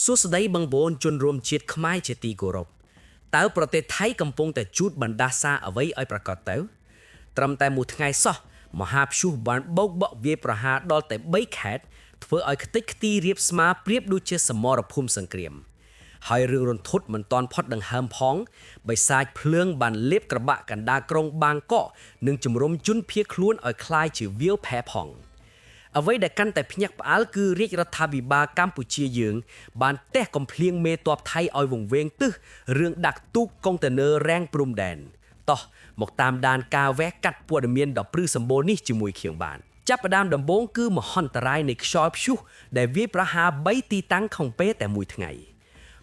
សួស្តីបងប្អូនជនរួមជាតិខ្មែរជាទីគោរពតើប្រទេសថៃកំពុងតែជួបបណ្ដាសាអ្វីឲ្យប្រកាសទៅត្រឹមតែមួយថ្ងៃសោះមហាព្យុះបានបោកបក់វាយប្រហារដល់តែ3ខេត្តធ្វើឲ្យខ្ទេចខ្ទីរៀបស្មាប្រៀបដូចជាសមរភូមិសង្គ្រាមហើយរឿងរន្ធត់មិនទាន់ផុតដង្ហើមផងបិសាចភ្លើងបានលេបក្របាក់កណ្ដាលក្រុងបាងកកនិងជំរុំជនភៀសខ្លួនឲ្យคล้ายជាវាលផែផងអ្វីដែលកាន់តែភ្ញាក់ផ្អើលគឺរាជរដ្ឋាភិបាលកម្ពុជាយើងបានតេះកំភ្លៀងមេទ័ពថៃឲ្យវង្វេងទឹះរឿងដាក់ទូកកុងតឺន័ររាំងព្រំដែនតោះមកតាមដានការវេះកាត់ព័ត៌មានដ៏ព្រឺសម្បូរនេះជាមួយខៀងបានចាប់ផ្ដើមដំបូងគឺមហន្តរាយនៃខ្យល់ព្យុះដែលវាយប្រហារ3ទីតាំងក្នុងពេលតែមួយថ្ងៃ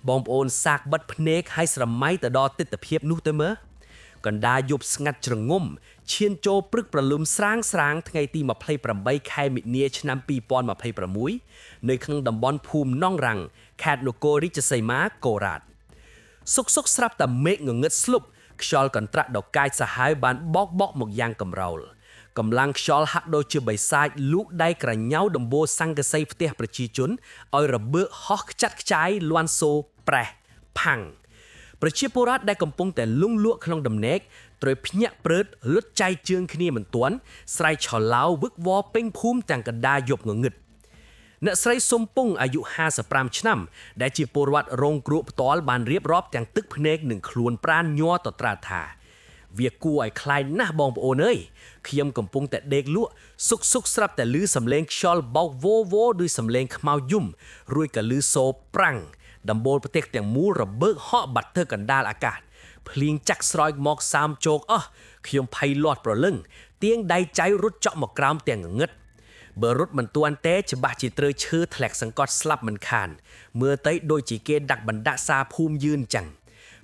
បងប្អូនសាកបិទភ្នែកឲ្យស្រមៃទៅដល់ទិដ្ឋភាពនោះទៅមើលកណ្ដាលយប់ស្ងាត់ជ្រងំឈានចូលព្រឹកប្រលឹមស្រាងថ្ងៃទី28ខែមិនិនាឆ្នាំ2026នៅក្នុងតំបន់ភូមិណងរាំងខេត្តនគររាជសីមាកូរ៉ាតសុកស្រាប់តែមេឃងងឹតស្លុបខ្យល់កន្ត្រាក់ដ៏កាចសាហាវបានបោកមកយ៉ាងកម្រោលកម្លាំងខ្យល់ហាក់ដូចជាបិសាចលូកដៃក្រញ៉ៅដំបូលសង្កសីផ្ទះប្រជាជនឲ្យរបើកហោះខ្ចាត់ខ្ចាយលាន់សូប្រេះផាំងប្រជាពលរដ្ឋដែលកំពុងតែលង់លក់ក្នុងដំណេកត្រូវភ្ញាក់ព្រឺតលុតចៃជើងគ្នាមិនទាន់ស្រែកឆោឡៅវឹកវរពេញភូមិទាំងកណ្ដាលយប់ងងឹតអ្នកស្រីសុំពងអាយុ55ឆ្នាំដែលជាពលរដ្ឋរងគ្រោះផ្ទាល់បានរៀបរាប់ទាំងទឹកភ្នែកនិងខ្លួនប្រាណញ័រតត្រាថាវាគួរឲ្យខ្លាចណាស់បងប្អូនអើយខ្ញុំកំពុងតែដេកលក់សុកស្រាប់តែឮសំឡេងខ្យល់បោកវោដោយសំឡេងខ្មៅយំរួចក៏ឮសូរប្រាំងដំបូលប្រទេសទាំងមូលរបើកហក់បាត់ទៅកណ្ដាលអាកាសភ្លៀងចាក់ស្រោចមកសាមជោកខ្ញុំភ័យលាត់ប្រលឹងទៀងដៃចៃរត់ចក់មកក្រោមទាំងងងឹតបើរត់មិនទាន់ទេច្បាស់ជាត្រូវឈើធ្លាក់សង្កត់ស្លាប់មិនខានមើលទៅដូចជាគេដាក់បណ្ដាក់សាភូមិយឿនចឹង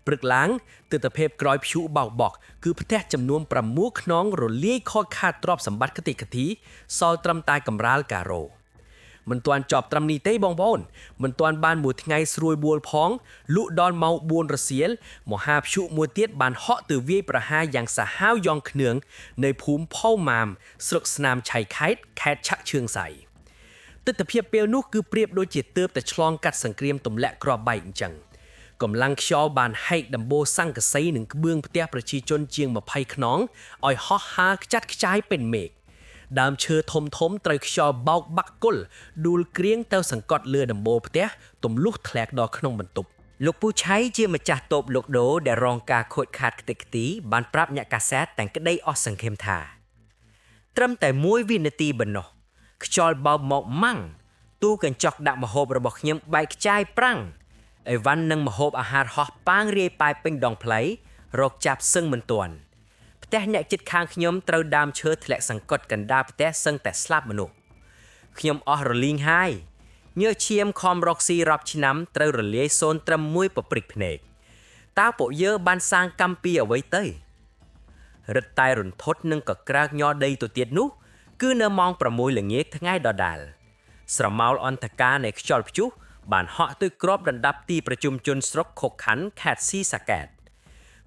ព្រឹកឡើងទិដ្ឋភាពក្រោយព្យុះបោកបក់គឺផ្ទះចំនួន6ខ្នងរលាយខូចខាតទ្រព្យសម្បត្តិគតិកធីសល់ត្រឹមតែកម្រាលការ៉ូមិនទាន់ចប់ត្រឹមនេះទេបងប្អូនមិនទាន់បានមួយថ្ងៃស្រួយបួលផងលក់ដល់ម៉ោង4រសៀលមហាព្យុះមួយទៀតបានហក់ទៅវាយប្រហារយ៉ាងសាហាវយ៉ងខ្នឿងនៅភូមិផោម៉ាមស្រុកស្នាមឆៃខេត្តឆាក់ឈឿងសៃទិដ្ឋភាពពេលនោះគឺប្រៀបដូចជាទើបតែឆ្លងកាត់សង្គ្រាមទម្លាក់គ្រាប់បែកអញ្ចឹងកម្លាំងខ្យល់បានហែកដំបូលសង្កសីនិងក្បឿងផ្ទះប្រជាជនជាង20ខ្នងឲ្យហោះហើរខ្ចាត់ខ្ចាយពេញមេឃដើមឈើធំត្រូវខ្យល់បោកបាក់គុលដួលក្រៀងទៅសង្កត់លើដំបូលផ្ទះទម្លុះធ្លាក់ដល់ក្នុងបន្ទប់លោកពូឆៃជាម្ចាស់តូបលក់ដូរដែលរងការខូចខាតខ្ទេចខ្ទីបានប្រាប់អ្នកកាសែតតែក្តីអស់សង្ឃឹមថាត្រឹមតែ1វិនាទីប៉ុណ្ណោះខ្យល់បោកមកម៉ាំងទូកញ្ចក់ដាក់ម្ហូបរបស់ខ្ញុំបែកខ្ចាយប្រាំងអីវ៉ាន់និងម្ហូបអាហារហោះប៉ាងរាយប៉ាយពេញដងផ្លូវរកចាប់សឹងមិនទាន់ផ្ទះអ្នកជិតខាងខ្ញុំត្រូវដើមឈើធ្លាក់សង្កត់កណ្ដាលផ្ទះសឹងតែស្លាប់មនុស្សខ្ញុំអស់រលីងហើយញើសឈាមខំរកស៊ីរាប់ឆ្នាំត្រូវរលាយសូន្យត្រឹមមួយប៉ព្រិចភ្នែកតើពួកយើងបានសាងកម្មពីអ្វីទៅរឹតតែរន្ធត់និងក៏ក្រើកញ័រដីទៅទៀតនោះគឺនៅម៉ោង6ល្ងាចថ្ងៃដដែលស្រមោលអន្តការនៃខ្យល់ព្យុះបានហក់ទៅគ្របដណ្ដប់ទីប្រជុំជនស្រុកខុកខាន់ខេត្តស៊ីសាកែត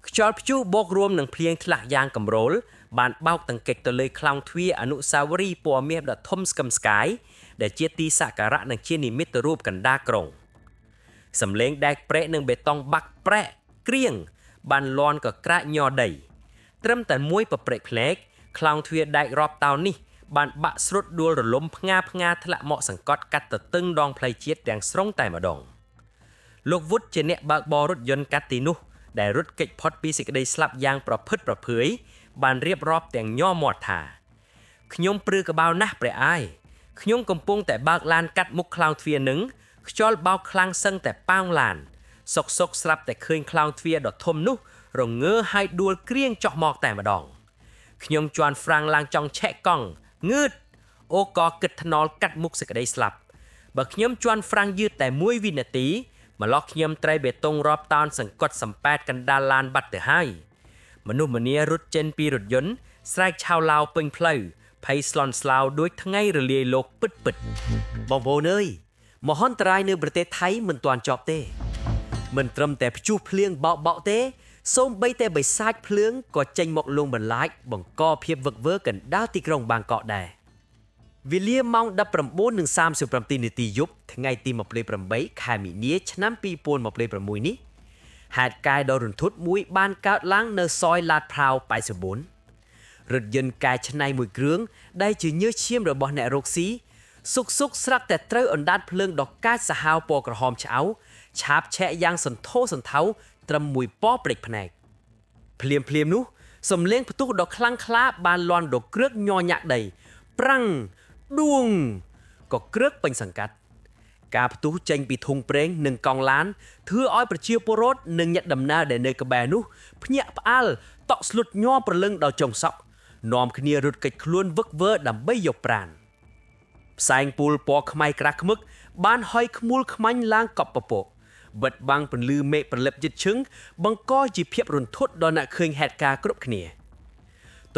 ខ្យល់ព្យុះបូករួមនឹងភ្លៀងធ្លាក់យ៉ាងកម្រោលបានបោកតង្កិចទៅលើខ្លោងទ្វារអនុស្សាវរីយ៍ពណ៌មាសដ៏ធំស្កឹមស្កាយដែលជាទីសក្ការៈនិងជានិមិត្តរូបកណ្ដាលក្រុងសំឡេងដែកព្រែកនិងបេតុងបាក់ប្រែកក្រៀងបានលាន់ក៏ក្រាក់ញ័រដីត្រឹមតែមួយប៉ព្រិចភ្នែកខ្លោងទ្វារដែករាប់តោននេះបានបាក់ស្រុតដួលរលំផ្ងាធ្លាក់មកសង្កត់កាត់ទៅតឹងដងផ្លូវជាតិទាំងស្រុងតែម្ដងលោកវុតជាអ្នកបើកបររថយន្តកាត់ទីនោះដែលរត់គេចផុតពីសេចក្តីស្លាប់យ៉ាងប្រភឹតប្រភឿយបានរៀបរាប់ទាំងញ័រមាត់ថាខ្ញុំព្រឺក្បាលណាស់ព្រះអាយខ្ញុំកំពុងតែបើកឡានកាត់មុខខ្លោងទ្វារនឹងខ្យល់បោកខ្លាំងសឹងតែប៉ោងឡានសុកស្រាប់តែឃើញខ្លោងទ្វារដ៏ធំនោះរងើហើយដួលក្រៀងចុះមកតែម្ដងខ្ញុំជន់ហ្វ្រាំងឡើងចង់ឆែកកង់ងើតអូក៏គិតថ្នល់កាត់មុខសេចក្តីស្លាប់បើខ្ញុំជន់ហ្វ្រាំងយឺតតែ1វិនាទីម្លោះខ្ញុំត្រូវបេតុងរាប់តោនសង្កត់សំប៉ែតកណ្ដាលឡានបាត់ទៅហើយមនុស្សម្នារត់ចេញពីរថយន្តស្រែកឆៅឡៅពេញផ្លូវភ័យស្លន់ស្លោដូចថ្ងៃរលាយលោកពិតបងប្អូនអើយមហន្តរាយនៅប្រទេសថៃមិនទាន់ចប់ទេមិនត្រឹមតែព្យុះភ្លៀងបោកទេសូម្បីតែបិសាចភ្លើងក៏ចេញមកលងបន្លាចបង្កភាពវឹកវើកណ្ដាលទីក្រុងបាងកកដែរ វេលាម៉ោង 19:37 នាទីយប់ថ្ងៃទី28ខែមីនាឆ្នាំ2026នេះហេតុការណ៍ដ៏រន្ធត់មួយបានកើតឡើងនៅសយឡាតផ្រាវ84រថយន្តកែច្នៃមួយគ្រឿងដែលជាញើសឈាមរបស់អ្នករកស៊ីសុកស្រាប់តែត្រូវអណ្ដាតភ្លើងដ៏កាចសាហាវពណ៌ក្រហមឆ្អៅឆាបឆែកយ៉ាងសន្ធោសន្ធៅត្រឹមមួយពណ៌ព្រិចភ្នែកភ្លាមនោះសំឡេងផ្ទុះដ៏ខ្លាំងក្លាបានលាន់រគ្រើកញ័រញាក់ដីប្រាំងដួងក៏គ្រើកពេញសង្កាត់ការផ្ទុះចេញពីធុងប្រេងនិងកង់ឡានធ្វើឲ្យប្រជាពលរដ្ឋនិងអ្នកដំណើរដែលនៅក្បែរនោះភ្ញាក់ផ្អើលតក់ស្លុតញ័រព្រលឹងដល់ចុងសក់នាំគ្នារត់គេចខ្លួនវឹកវើដើម្បីយកប្រាណផ្សែងពុលពណ៌ខ្មៅក្រាស់ខ្មឹកបានហុយខ្មួលខ្មាញ់ឡើងកប់ពពកបិទបាំងពន្លឺមេឃប្រលឹបជិតឈឹងបង្កជាភាពរន្ធត់ដល់អ្នកឃើញហេតុការណ៍គ្រប់គ្នា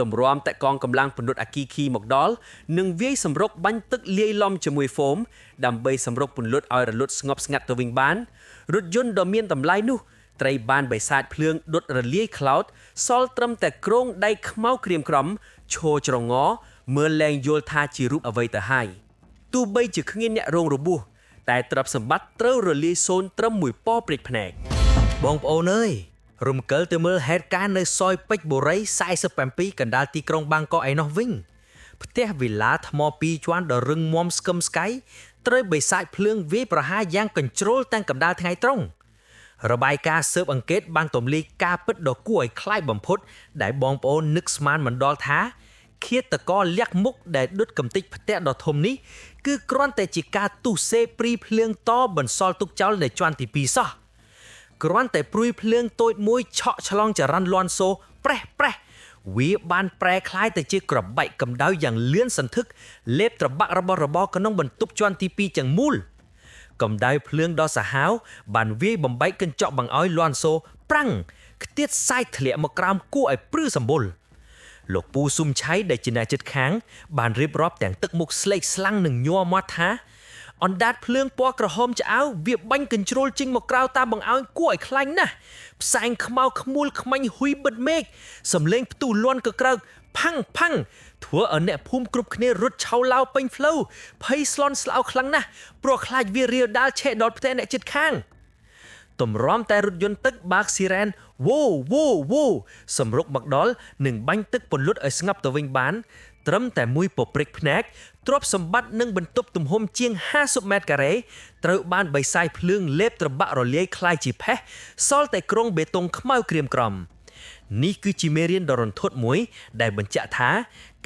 ទម្រាំតែកងកម្លាំងពន្លត់អាគីឃីមកដល់និងវាយសម្រុកបាញ់ទឹកលាយឡំជាមួយហ្វូមដើម្បីសម្រុកពន្លត់ឲ្យរលត់ស្ងប់ស្ងាត់ទៅវិញបានរថយន្តដ៏មានតម្លៃនោះត្រីបានបិសាចភ្លើងដុតរលាយខ្លោចសល់ត្រឹមតែគ្រោងដៃខ្មៅក្រៀមក្រំឈរច្រងមើលលែងយល់ថាជារូបអ្វីទៅហើយទោះបីជាគ្មានអ្នករងរបួសតែទ្រព្យសម្បត្តិត្រូវរលាយសូន្យត្រឹមមួយពព្រិចភ្នែកបងប្អូនអើយរំកិលទៅមើលហេតុការណ៍នៅសយពេជ្របុរី47កណ្ដាលទីក្រុងបាងកកឯនោះវិញផ្ទះវិឡាថ្ម2ជាន់ដ៏រឹងមាំស្កឹមស្កៃត្រូវបិសាចភ្លើងវាយប្រហារយ៉ាងកញ្ជ្រោលតាំងកណ្ដាលថ្ងៃត្រង់របាយការណ៍ស៊ើបអង្កេតបានទម្លាយការពិតដ៏គួរឲ្យខ្លាចបំផុតដែលបងប្អូននឹកស្មានមិនដល់ថាឃាតករលាក់មុខដែលដុតកំទេចផ្ទះដ៏ធំនេះគឺគ្រាន់តែជាការទុសេព្រីភ្លើងតបន្សល់ទុកចោលនៅជាន់ទី2សោះគ្រាន់តែព្រួយភ្លើងតូចមួយឆក់ឆ្លងចរន្តលាន់សូប្រេះវាបានប្រែคล้ายទៅជាក្របែកកម្ដៅយ៉ាងលឿនសន្ធឹកលេបត្របាក់របស់របរក្នុងបន្ទប់ជាន់ទី2ទាំងមូលកម្ដៅភ្លើងដ៏សាហាវបានវាយបំបែកកញ្ចក់បង្អោយលាន់សូប្រាំងខ្ទាតសាយធ្លាក់មកក្រោមគួរឲ្យព្រឺសម្បុរលោកពូស៊ុំឆៃដែលជាអ្នកជិតខាងបានរៀបរាប់ទាំងទឹកមុខស្លេកស្លាំងនិងញ័រមាត់ថាអណ្ដាតភ្លើងពណ៌ក្រហមឆ្អៅវាបាញ់កញ្ជ្រោលចេញមកក្រៅតាមបង្អោយគួរឲ្យខ្លាញ់ណាស់ផ្សែងខ្មៅខ្មួលខ្មាញ់ហ៊ុយបិទមេឃសំឡេងផ្ទុះលាន់កក្រើកផាំងធ្វើឲ្យអ្នកភូមិគ្រប់គ្នារត់ឆោឡៅពេញផ្លូវភ័យស្លន់ស្លោខ្លាំងណាស់ព្រោះខ្លាចវារាលដាលឆេះដល់ផ្ទះអ្នកជិតខាងទម្រាំតែរថយន្តទឹកបើកស៊ីរ៉ែនវ៉ូសម្រុកមកដល់និងបាញ់ទឹកពន្លត់ឲ្យស្ងប់ទៅវិញបានត្រឹមតែមួយពព្រិចភ្នែកទ្រព្យសម្បត្តិនិងបន្ទប់ទំហំជាង50ម៉ែត្រការ៉េត្រូវបានបិសាយភ្លើងលេបត្របាក់រលាយคล้ายជាផេះសល់តែក្រុងបេតុងខ្មៅក្រៀមក្រំនេះគឺជាមេរៀនដ៏រន្ធត់មួយដែលបញ្ជាក់ថា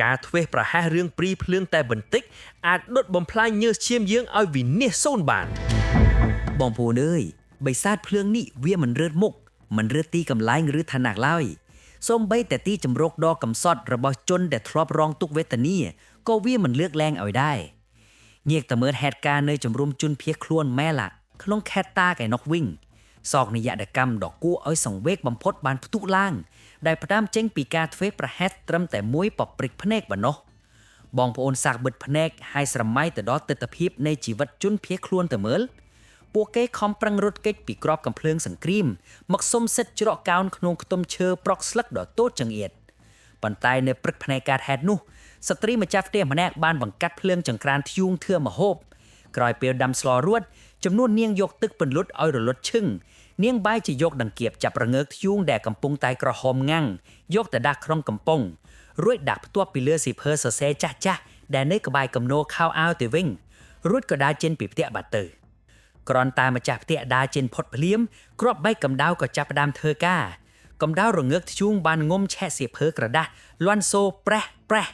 ការធ្វេសប្រហែសរឿងព្រីភ្លើងតែបន្តិចអាចដុតបំផ្លាញញើសឈាមយើងឲ្យវិនាសសូន្យបានបងប្អូនអើយបិសាចភ្លើងនេះវាមិនរើតមុខមិនរើតទីកន្លែងឬឋានៈឡើយសូម្បីតែទីជំរកដ៏កំសត់របស់ជនដែលធ្លាប់រងទុក្ខវេទនាក៏វាមិនលើកលែងឲ្យដែរងាកទៅមើលហេតុការណ៍នៅជំរុំជនភៀសខ្លួនម៉ែឡាក្នុងខេត្តតាកែនោះវិញសោកនាដកម្មដ៏គួរឲ្យសង្វេគបំផុតបានផ្ទុះឡើងដែលផ្ដើមចេញពីការធ្វេសប្រហែសត្រឹមតែមួយពព្រិចភ្នែកប៉ុណ្ណោះបងប្អូនសាកបិទភ្នែកហើយស្រមៃទៅដល់ទិដ្ឋភាពនៃជីវិតជនភៀសខ្លួនទៅមើលពួកគេខំប្រឹងរត់គេចពីក្របកំភ្លើងសង្គ្រាមមកសុំសិទ្ធិច្រកកោនក្នុងខ្ទមឈើប្រក់ស្លឹកដ៏តូចចង្អៀតប៉ុន្តែនៅព្រឹកភ្នែកកើតហេតុនោះស្ត្រីម្ចាស់ផ្ទះម្នាក់បានបង្កាត់ភ្លើងចង្ក្រានធ្យូងធឿម្ហូបក្រោយពេលដាំស្លរួចចំនួននាងយកទឹកពន្លត់ឲ្យរលត់ឈឹងនាងបែរជាយកដង្កៀបចាប់រងើកធ្យូងដែលកំពុងតែក្រហមងាំងយកទៅដាក់ក្នុងកំប៉ុងរួចដាក់ផ្ទាប់ពីលើស៊ីភើសរសេរចាស់ដែលនៅក្បែរគំនរខោអាវទៅវិញរួចក៏ដើរចេញពីផ្ទះបាត់ទៅគ្រាន់តែម្ចាស់ផ្ទះដើរចេញផុតភ្លាមគ្រាប់បែកកម្ដៅក៏ចាប់ផ្ដើមធ្វើការកម្ដៅរងើកធ្យូងបានងុំឆែកសៀភើក្រដាស់លាន់សូប្រេះ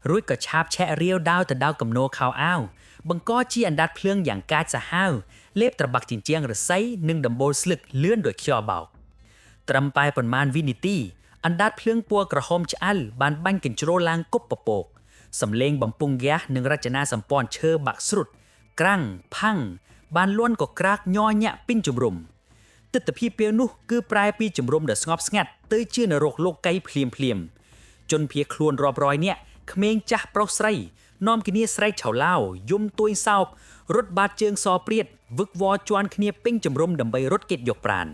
រួចក៏ឆាបឆែករាវដាវទៅដល់គំនរខោអាវបង្កជាអណ្ដាតភ្លើងយ៉ាងកាចសាហាវលេបត្របាក់ជញ្ជាំងរស័យនិងដំបូលស្លឹកលឿនដូចខ្យល់បោកត្រឹមតែប៉ុន្មានវិនាទីអណ្ដាតភ្លើងពណ៌ក្រហមឆ្អិលបានបាញ់កញ្ជ្រោលឡើងគប់ពពកសំឡេងបំពង់ហ្គាសនិងរចនាសម្ព័ន្ធឈើបាក់ស្រុតក្រាំងផាំងបានលន់ក៏ក្រាកញ័រញាក់ពីនជំរុំទិដ្ឋភាពពេលនោះគឺប្រែពីជំរុំដ៏ស្ងប់ស្ងាត់ទៅជានរកលោកីភ្លាមជនភៀសខ្លួនរាប់រយនាក់ក្មេងចាស់ប្រុសស្រីនាំគ្នាស្រែកឆោឡោយំទួយសោករត់បាតជើងសព្រាតវឹកវរជន់គ្នាពេញជំរុំដើម្បីរត់គេចយកប្រាណ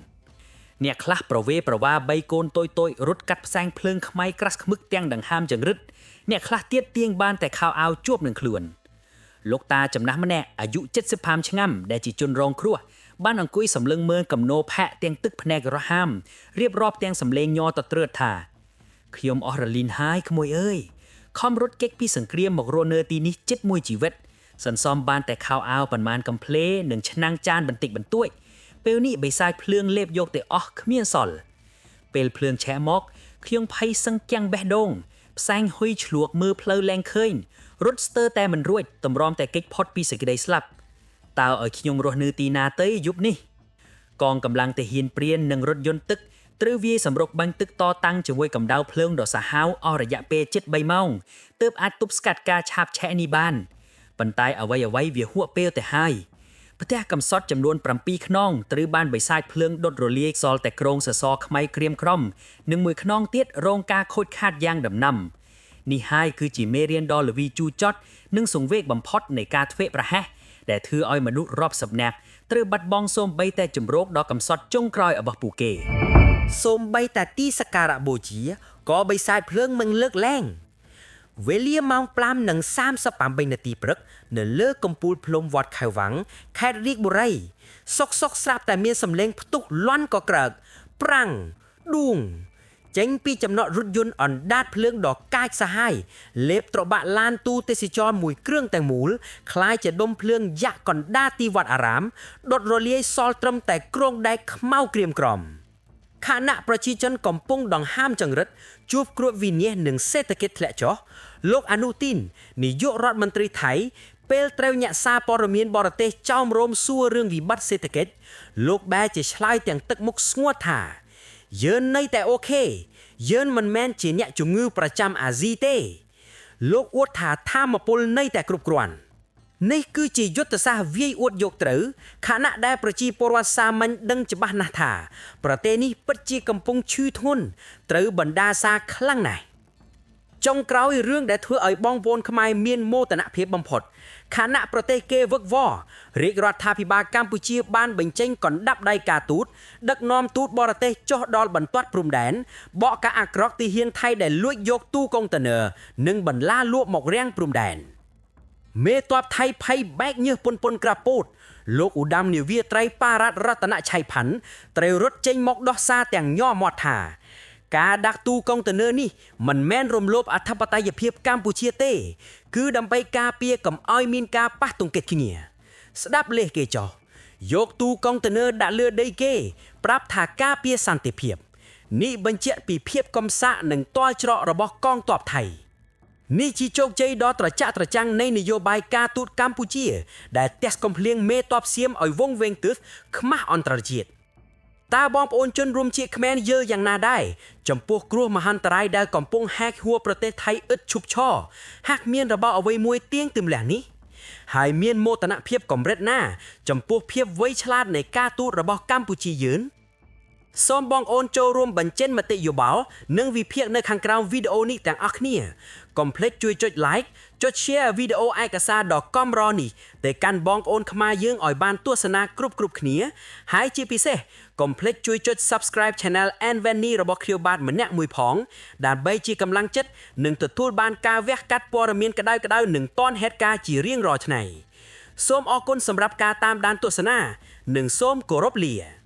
អ្នកខ្លះប្រវេប្រវា3កូនតូចរត់កាត់ផ្សែងភ្លើងខ្មៅក្រាស់ខ្មឹកទាំងដង្ហើមចង្រិតអ្នកខ្លះទៀតទាញបានតែខោអាវជួបនឹងខ្លួន លោកតាចំណាស់ម្នាក់អាយុ75ឆ្នាំដែលជាជនរងគ្រោះបានអង្គុយសម្លឹងមើលកំណោផាក់ទាំងទឹកភ្នែករហាមរៀបរាប់ទាំងសម្លេងញ័រតត្រើតថាខ្ញុំអស់រលីនហើយក្មួយអើយខំរត់គេចពីសង្គ្រាមមករស់នៅទីនេះជិតមួយជីវិតសន្សំបានតែខោអាវប៉ុន្មានកំភ្លេនិងឆ្នាំងចានបន្តិចបន្តួចពេលនេះបិសាចភ្លើងលេបយកទៅអស់គ្មានសល់ពេលភ្លើងឆេះមកខ្ញុំភ័យសឹងគាំងបេះដូងផ្សែងហ៊ុយឆ្លួកមើលផ្លូវលែងឃើញរត់ស្ទើរតែមិនរួចតម្រាំតែគេចផុតពីសេចក្តីស្លាប់តើឲ្យខ្ញុំរស់នៅទីណាទៅយប់នេះកងកម្លាំងទាហានព្រាននិងរថយន្តទឹកត្រូវវាយសម្រុកបាញ់ទឹកតតាំងជាមួយកម្ដៅភ្លើងដ៏សាហាវអស់រយៈពេលជិត3ម៉ោងទើបអាចទប់ស្កាត់ការឆាបឆេះនេះបានប៉ុន្តែអ្វីៗវាហួសពេលទៅហើយផ្ទះកំសត់ចំនួន7ខ្នងត្រូវបានបិសាចភ្លើងដុតរលាយសល់តែគ្រោងសសរខ្មៅក្រៀមក្រំនិងមួយខ្នងទៀតរងការខូចខាតយ៉ាងដំណាំនេះហើយគឺជាមេរៀនដ៏ល្វីជូរចត់និងសង្វេគបំផុតនៃការធ្វេសប្រហែសដែលធ្វើឲ្យមនុស្សរាប់សិបនាក់ត្រូវបាត់បង់សូម្បីតែជំរកដ៏កំសត់ចុងក្រោយរបស់ពួកគេសូម្បីតែទីសក្ការៈបូជាក៏បិសាចភ្លើងមិនលើកលែងវេលាម៉ោង 5:38 នាទីព្រឹកនៅលើកំពូលភ្នំវត្តខែវ៉ាំងខេត្តរាជបុរីសុកស្រាប់តែមានសំឡេងផ្ទុះលាន់ក៏ក្រើកប្រាំងឌួងចេញពីចំណតរថយន្តអណ្ដាតភ្លើងដ៏កាចសាហាយលេបត្របាក់ឡានទូទេសចរមួយគ្រឿងទាំងមូលคล้ายជាដុំភ្លើងយ៉ាក់កណ្ដាលទីវត្តអារាមដុតរលាយសល់ត្រឹមតែគ្រោងដែកខ្មៅក្រៀមក្រំខណៈប្រជាជនកំពុងដង្ហើមចង្រិតជួបគ្រោះវិនាសនិងសេដ្ឋកិច្ចធ្លាក់ចុះលោកអនុទីននាយករដ្ឋមន្ត្រីថៃពេលត្រូវអ្នកសារព័ត៌មានបរទេសចោមរោមសួររឿងវិបត្តិសេដ្ឋកិច្ចលោកបែរជាឆ្លើយទាំងទឹកមុខស្ងួតថាយើងនៅតែអូខេយើងមិនមែនជាអ្នកជំងឺប្រចាំអាស៊ីទេលោកអួតថាធម្មពលនៅតែគ្រប់គ្រាន់នេះគឺជាយុទ្ធសាស្ត្រវាយអួតយកត្រូវខណៈដែលប្រជាពលរដ្ឋសាមញ្ញដឹងច្បាស់ណាស់ថាប្រទេសនេះពិតជាកំពុងឈឺធ្ងន់ត្រូវបណ្ដាសាខ្លាំងណាស់ចុងក្រោយរឿងដែលធ្វើឲ្យបងប្អូនខ្មែរមានមោទនភាពបំផុតខណៈប្រទេសគេវឹកវររាជរដ្ឋាភិបាលកម្ពុជាបានបញ្ចេញកណ្ដាប់ដៃការទូតដឹកនាំទូតបរទេសចុះដល់បន្ទាត់ព្រំដែនបកការអាក្រក់ទាហានថៃដែលលួចយកទូកុងតឺន័រនិងបន្លាលួចមករាំងព្រំដែនមេទ័ពថៃភ័យបែកញើសពុនក្រាពោតលោកឧត្តមនាវាត្រីប៉ារ៉ាត់រតនឆៃផាន់ត្រូវរត់ចេញមកដោះសារទាំងញ័រមាត់ថាការដាក់ទូកុងតឺន័រនេះមិនមែនរំលោភអធិបតេយ្យភាពកម្ពុជាទេគឺដើម្បីការពារកុំឲ្យមានការប៉ះទង្គិចគ្នាស្ដាប់លេសគេចោះយកទូកុងតឺន័រដាក់លើដីគេប្រាប់ថាការពារសន្តិភាពនេះបញ្ជាក់ពីភាពកំសាកនិងទាល់ច្រករបស់កងទ័ពថៃនេះជាជោគជ័យដ៏ត្រចះត្រចាំងនៃនយោបាយការទូតកម្ពុជាដែលទះកំភ្លៀងមេទ័ពសៀមឲ្យវង្វេងទើសខ្មាស់អន្តរជាតិតើបងប្អូនជនរួមជាតិខ្មែរយល់យ៉ាងណាដែរចំពោះគ្រោះមហន្តរាយដែលកំពុងហែកហួរប្រទេសថៃឥតឈប់ឈរហាក់មានរបបអ្វីមួយទៀងទម្លាក់នេះហើយមានមោទនភាពកម្រិតណាចំពោះភាពវៃឆ្លាតនៃការទូតរបស់កម្ពុជាយើងសូមបងប្អូនចូលរួមបញ្ចេញមតិយោបល់និងវិភាគនៅខាងក្រោមវីដេអូនេះទាំងអស់គ្នាកុំភ្លេចជួយចុច like ចុច share វីដេអូឯកសារដ៏កំរនេះទៅកាន់បងប្អូនខ្មែរយើងឲ្យបានទស្សនាគ្រប់គ្នាហើយជាពិសេសកុំភ្លេចជួយចុច subscribe channel Anvani របស់ខ្ញុំបាទម្នាក់មួយផងដើម្បីជាកម្លាំងចិត្តនិងទទួលបានការវះកាត់ព័ត៌មានក្តៅៗនិងទាន់ហេតុការណ៍ជារៀងរាល់ថ្ងៃសូមអរគុណសម្រាប់ការតាមដានទស្សនានិងសូមគោរពលា